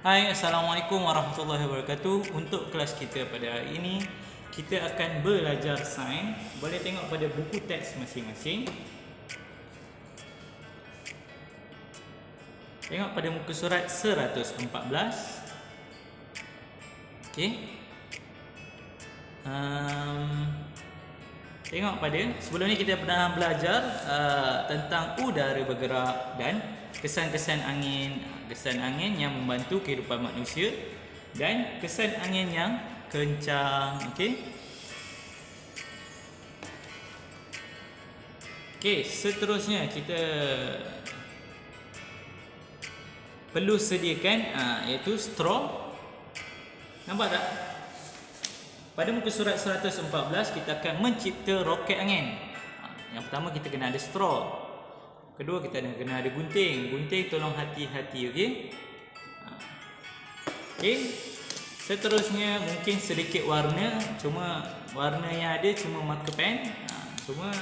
Hai, Assalamualaikum warahmatullahi wabarakatuh. Untuk kelas kita pada hari ini, kita akan belajar sains. Boleh tengok pada buku teks masing-masing. Tengok pada muka surat 114. Okey. Tengok pada sebelum ni kita pernah belajar tentang udara bergerak dan kesan-kesan angin. Kesan angin yang membantu kehidupan manusia dan kesan angin yang kencang. Okey. Okey, seterusnya kita perlu sediakan iaitu straw. Nampak tak? Pada muka surat 114 kita akan mencipta roket angin. Yang pertama kita kena ada straw. Kedua kita kena ada gunting. Gunting tolong hati-hati, okey? Okey. Seterusnya mungkin sedikit warna, cuma warna yang ada cuma marker pen. Cuma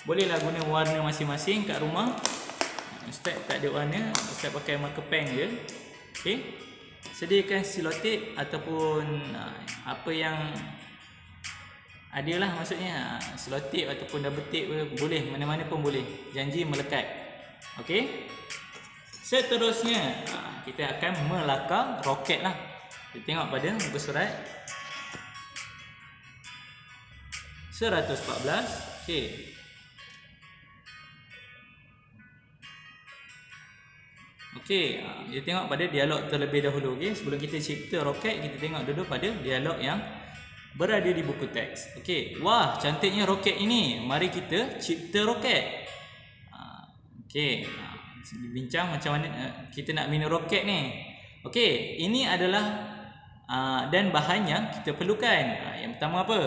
bolehlah guna warna masing-masing kat rumah. Ustaz tak ada warna, Ustaz pakai marker pen je. Okey. Sediakan selotip ataupun apa yang adalah, maksudnya selotip ataupun double tape boleh, mana-mana pun boleh. Janji melekat. Okey. Seterusnya kita akan melakar roket lah. Kita tengok pada muka surat 114. Okey. Okey, kita tengok pada dialog terlebih dahulu. Okey, sebelum kita cipta roket, kita tengok dulu pada dialog yang berada di buku teks. Okey, wah, cantiknya roket ini. Mari kita cipta roket. Okey, bincang macam mana kita nak bina roket ni. Okey, ini adalah dan bahan yang kita perlukan. Yang pertama apa?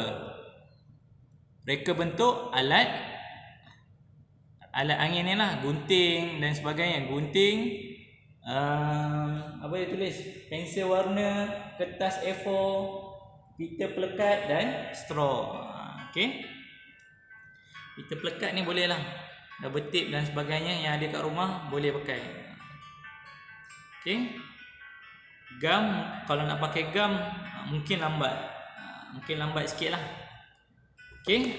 Reka bentuk alat angin ni lah, gunting dan sebagainya. Gunting, apa dia tulis, pensel warna, kertas A4, pita pelekat dan straw. Okey, pita pelekat ni boleh lah, double tape dan sebagainya yang ada kat rumah boleh pakai. Okey, gam, kalau nak pakai gam mungkin lambat sikit lah. Okey,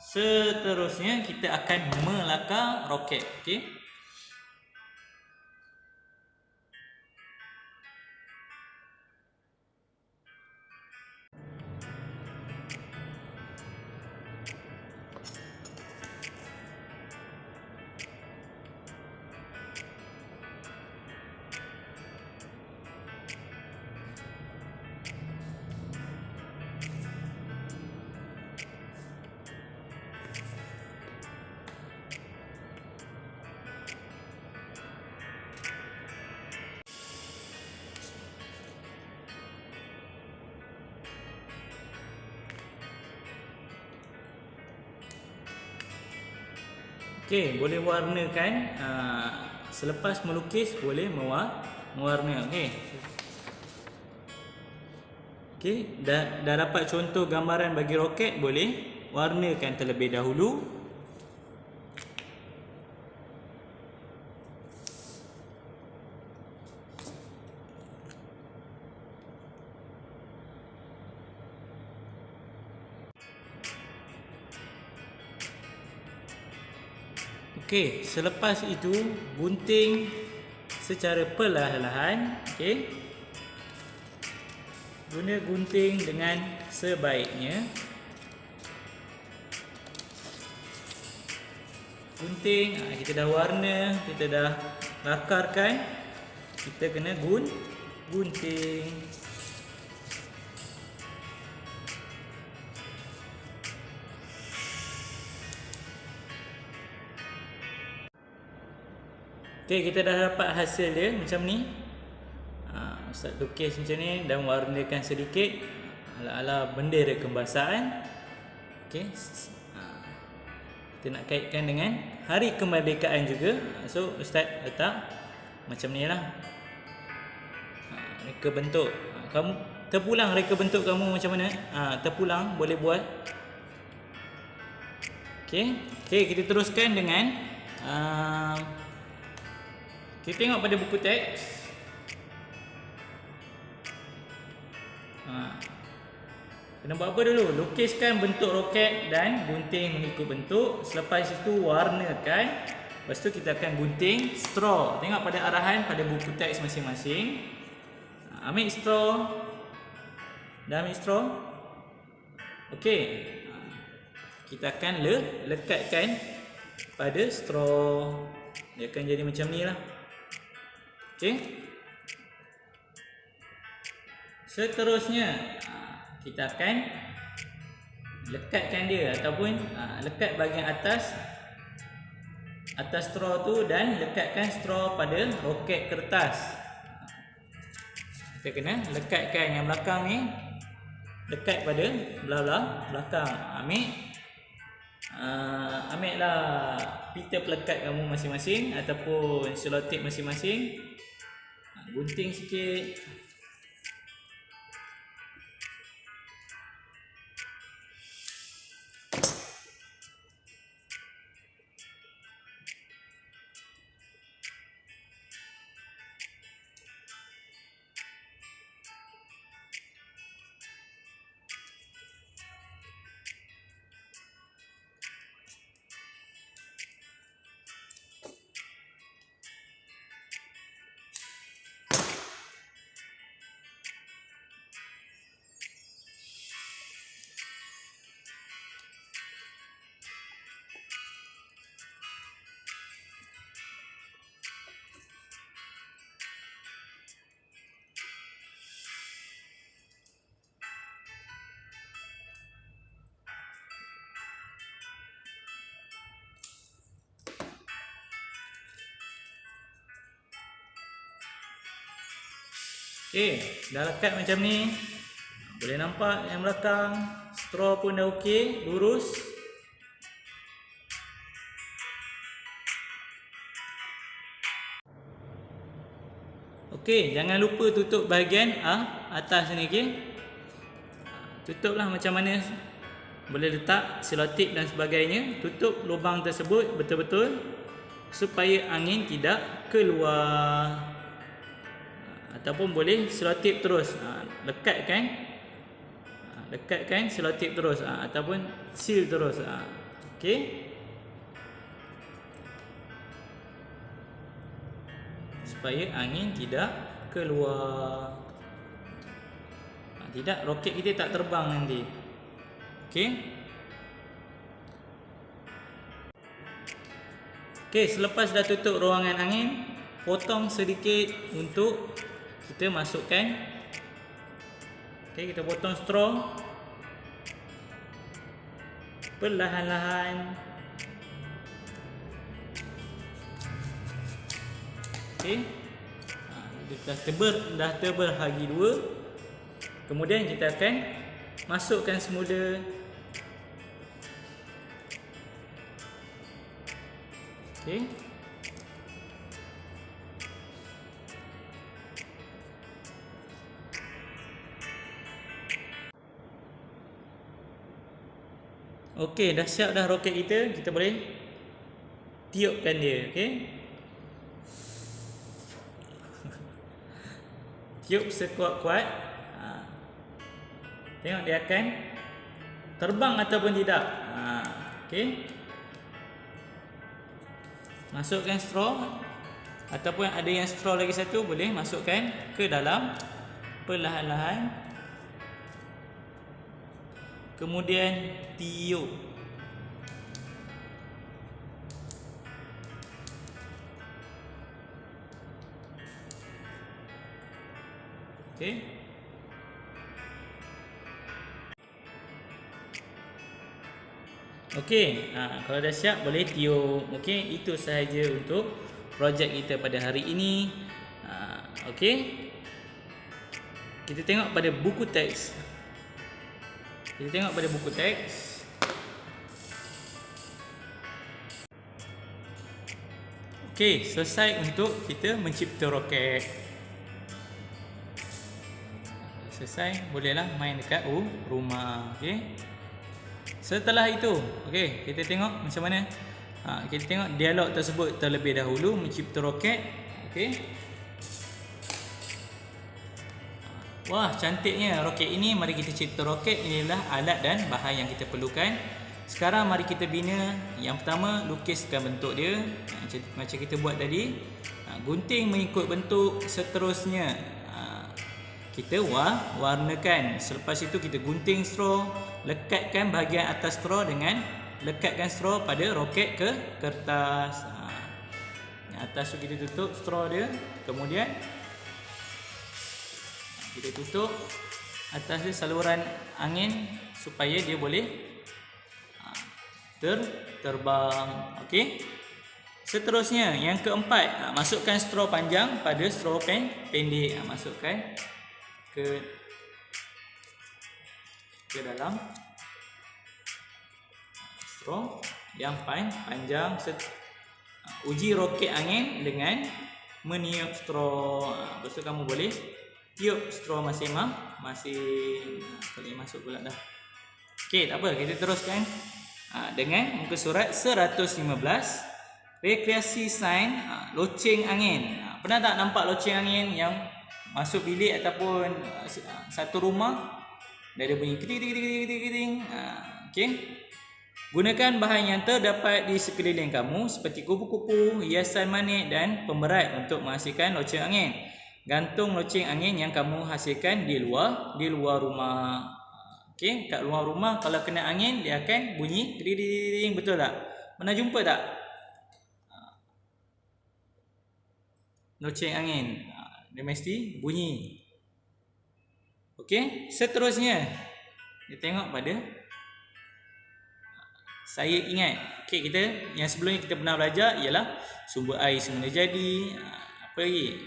seterusnya kita akan melakar roket. Okey, Okey, boleh warnakan selepas melukis, boleh mewarna. Okey. Okey, dah dapat contoh gambaran bagi roket, boleh warnakan terlebih dahulu. Okey, selepas itu gunting secara perlahan-lahan. Okey, guna gunting dengan sebaiknya. Gunting, kita dah warna, kita dah lakarkan, kita kena gunting. Okey, kita dah dapat hasil dia macam ni. Ustaz lukis macam ni dan warnakan sedikit ala-ala bendera kebangsaan. Okey. Kita nak kaitkan dengan hari kemerdekaan juga. So Ustaz letak macam ni lah. Reka bentuk. Kamu terpulang reka bentuk kamu macam mana? Terpulang boleh buat. Okey. Okey, kita teruskan dengan kita tengok pada buku teks. Kena buat apa dulu? Lukiskan bentuk roket dan gunting mengikut bentuk. Selepas itu warnakan. Lepas tu kita akan gunting straw. Tengok pada arahan pada buku teks masing-masing. Ambil straw. Dah ambil straw? Okey. Kita akan lekatkan pada straw. Dia akan jadi macam ni lah. Okey. Seterusnya kita akan lekatkan dia ataupun lekat bahagian atas straw tu dan lekatkan straw pada roket kertas. Kita kena lekatkan yang belakang ni, lekat pada belah-belah belakang. Ambillah pita pelekat kamu masing-masing ataupun selotip masing-masing. Gunting sikit. Okey, dah lekat macam ni. Boleh nampak yang belakang. Straw pun dah okey, lurus. Okey, jangan lupa tutup bahagian atas ni, okey. Tutuplah macam mana boleh letak selotip dan sebagainya. Tutup lubang tersebut betul-betul supaya angin tidak keluar. Ataupun boleh selotip terus. Lekatkan selotip terus ataupun seal terus. Okey. Supaya angin tidak keluar. Tidak, roket kita tak terbang nanti. Okey. Okey, selepas dah tutup ruangan angin, potong sedikit untuk kita masukkan. Okey, kita potong straw perlahan-lahan. Okey. Dah terbahagi dua. Kemudian kita akan masukkan semula. Okey. Okey, dah siap dah roket kita. Kita boleh tiupkan dia, okey. Tiup sekuat-kuat. Tengok dia akan terbang ataupun tidak. Okey. Masukkan straw ataupun ada yang straw lagi satu, boleh masukkan ke dalam perlahan-lahan. Kemudian tiup. Okey. Okey, kalau dah siap boleh tiup. Okey, itu sahaja untuk projek kita pada hari ini. Okey. Kita tengok pada buku teks. Okey, selesai untuk kita mencipta roket. Selesai, bolehlah main dekat rumah. Okey. Setelah itu, okey, kita tengok macam mana. Kita tengok dialog tersebut terlebih dahulu, mencipta roket. Okey. Wah, cantiknya roket ini. Mari kita cipta roket. Inilah alat dan bahan yang kita perlukan. Sekarang mari kita bina. Yang pertama, lukiskan bentuk dia. Macam kita buat tadi. Gunting mengikut bentuk. Seterusnya kita warnakan. Selepas itu kita gunting straw. Lekatkan bahagian atas straw dengan lekatkan straw pada roket ke kertas. Yang atas tu kita tutup straw dia. Kemudian kita tutup atas dia saluran angin supaya dia boleh terbang. Okey. Seterusnya yang keempat, masukkan straw panjang pada straw pendek. Masukkan ke dalam straw yang panjang. Uji roket angin dengan meniup straw. Lepas tu kamu boleh tiup straw masing boleh masuk pula dah. Okey, tak apa, kita teruskan dengan muka surat 115. Rekreasi sains loceng angin. Pernah tak nampak loceng angin yang masuk bilik ataupun satu rumah dia ada bunyi keting. Okey. Gunakan bahan yang terdapat di sekeliling kamu seperti kupu-kupu, hiasan manik dan pemberat untuk menghasilkan loceng angin. Gantung loceng angin yang kamu hasilkan di luar rumah. Okey, kat luar rumah kalau kena angin dia akan bunyi ding. Betul tak? Pernah jumpa tak? Loceng angin dia mesti bunyi. Okey, seterusnya kita tengok pada saya ingat. Okey, kita yang sebelum ni kita pernah belajar ialah sumber air semula jadi, apa lagi?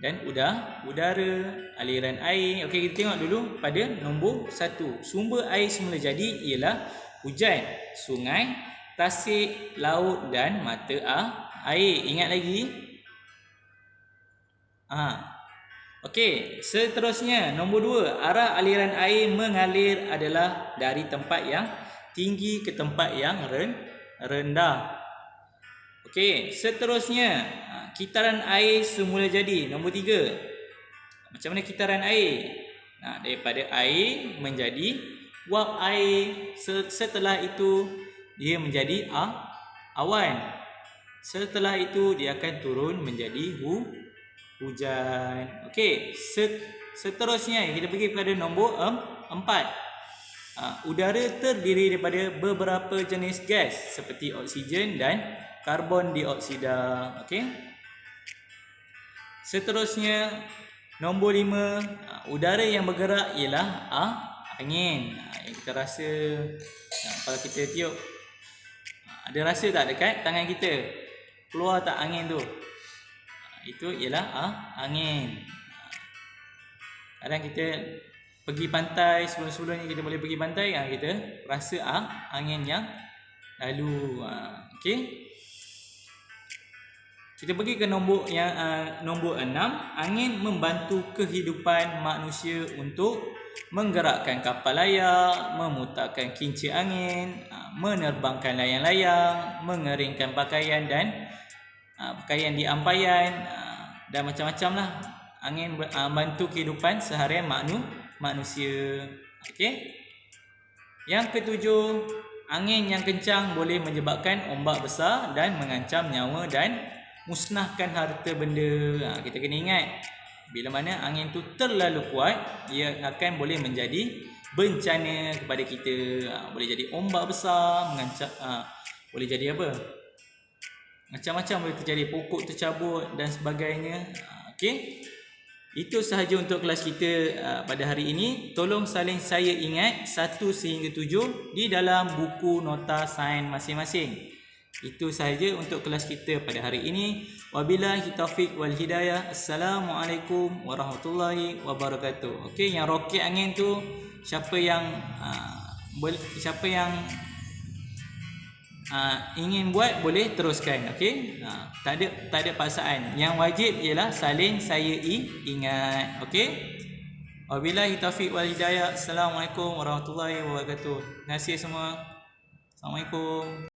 Dan udara, aliran air. Okey, kita tengok dulu pada nombor 1. Sumber air semula jadi ialah hujan, sungai, tasik, laut dan mata air. Ingat lagi? Okey, seterusnya nombor 2, arah aliran air mengalir adalah dari tempat yang tinggi ke tempat yang rendah. Okey, seterusnya kitaran air semula jadi. Nombor 3. Macam mana kitaran air? Daripada air menjadi wap air. Setelah itu dia menjadi awan. Setelah itu dia akan turun menjadi hujan. Okey, seterusnya kita pergi kepada nombor 4. Udara terdiri daripada beberapa jenis gas seperti oksigen dan karbon dioksida. Okey. Seterusnya nombor 5, udara yang bergerak ialah angin. Yang kita rasa kalau kita tiup, ada rasa tak dekat tangan kita? Keluar tak angin tu? Itu ialah angin. Kadang kita pergi pantai, sebelum-sebelum ni kita boleh pergi pantai, kita rasa angin yang lalu. Okey. Kita pergi ke nombor 6. Angin membantu kehidupan manusia untuk menggerakkan kapal layar, memutarkan kincir angin, menerbangkan layang-layang, mengeringkan pakaian dan pakaian di ampaian, dan macam-macam lah. Angin membantu kehidupan seharian manusia. Okey. Yang ketujuh, angin yang kencang boleh menyebabkan ombak besar dan mengancam nyawa dan musnahkan harta benda. Kita kena ingat, bila mana angin tu terlalu kuat, ia akan boleh menjadi bencana kepada kita. Boleh jadi ombak besar, mengancam, boleh jadi apa? Macam-macam boleh terjadi, pokok tercabut dan sebagainya. Okey. Itu sahaja untuk kelas kita pada hari ini. Tolong saling saya ingat 1 sehingga 7 di dalam buku nota sains masing-masing. Itu sahaja untuk kelas kita pada hari ini. Wabillahi taufiq wal hidayah. Assalamualaikum warahmatullahi wabarakatuh. Okey, yang roket angin tu siapa yang ingin buat boleh teruskan. Okey. Tak ada paksaan. Yang wajib ialah saling saya ingat. Okey. Wabillahi taufiq wal hidayah. Assalamualaikum warahmatullahi wabarakatuh. Terima kasih semua. Assalamualaikum.